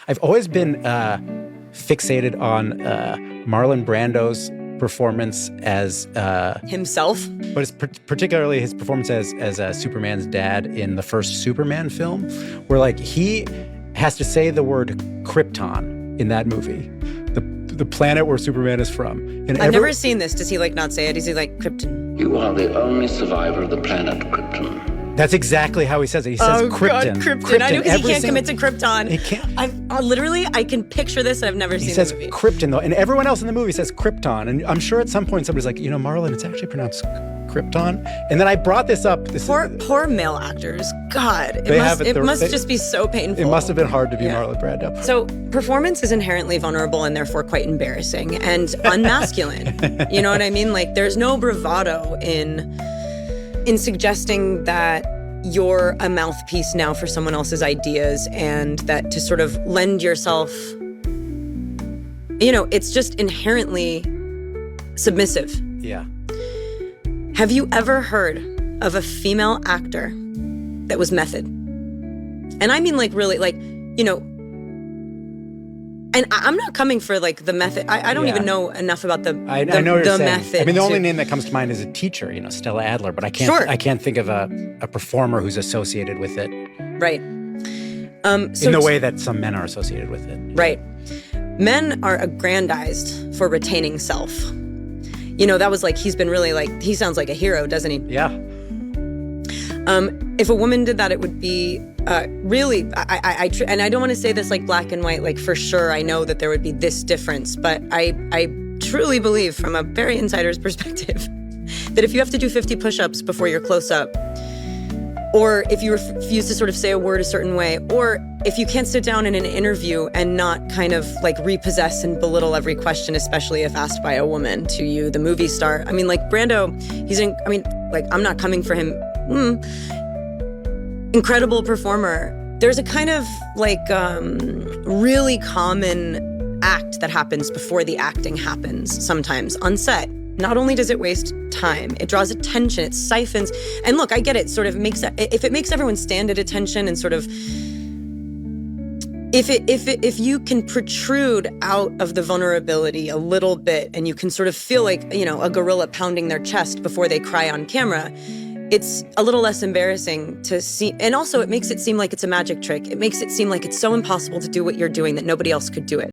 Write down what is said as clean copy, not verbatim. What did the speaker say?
I've always been fixated on Marlon Brando's performance as himself, but it's particularly his performance as Superman's dad in the first Superman film, where like he has to say the word Krypton in that movie, the planet where Superman is from. And I've never seen this. Does he like not say it? Is he like Krypton? You are the only survivor of the planet Krypton. That's exactly how he says it. He says Krypton. God, Krypton. I know, because he can't commit to Krypton. He can't. I can picture this, and I've never seen the movie. He says Krypton, though, and everyone else in the movie says Krypton. And I'm sure at some point somebody's like, Marlon, it's actually pronounced Krypton. And then I brought this up. Poor male actors. God, it must just be so painful. It must have been hard to be Marlon Brando. So performance is inherently vulnerable and therefore quite embarrassing and unmasculine. You know what I mean? Like, there's no bravado in suggesting that you're a mouthpiece now for someone else's ideas, and that to sort of lend yourself, it's just inherently submissive. Yeah. Have you ever heard of a female actor that was method? And I mean, like, really, like, and I'm not coming for like the method. I don't even know enough about the I know what you're saying. Method. I mean, the only name that comes to mind is a teacher, Stella Adler, but I can't think of a performer who's associated with it. Right. In the way that some men are associated with it. Right. Men are aggrandized for retaining self. That was like, he's been really like, he sounds like a hero, doesn't he? Yeah. If a woman did that, it would be really, and I don't want to say this like black and white, like for sure I know that there would be this difference, but I truly believe from a very insider's perspective that if you have to do 50 push-ups before your close-up, or if you refuse to sort of say a word a certain way, or if you can't sit down in an interview and not kind of like repossess and belittle every question, especially if asked by a woman to you, the movie star. I mean, like Brando, I'm not coming for him. Incredible performer. There's a kind of like really common act that happens before the acting happens sometimes on set. Not only does it waste time, it draws attention, it siphons. And look, I get it, sort of if it makes everyone stand at attention and sort of, if you can protrude out of the vulnerability a little bit and you can sort of feel like, a gorilla pounding their chest before they cry on camera, it's a little less embarrassing to see. And also it makes it seem like it's a magic trick. It makes it seem like it's so impossible to do what you're doing that nobody else could do it.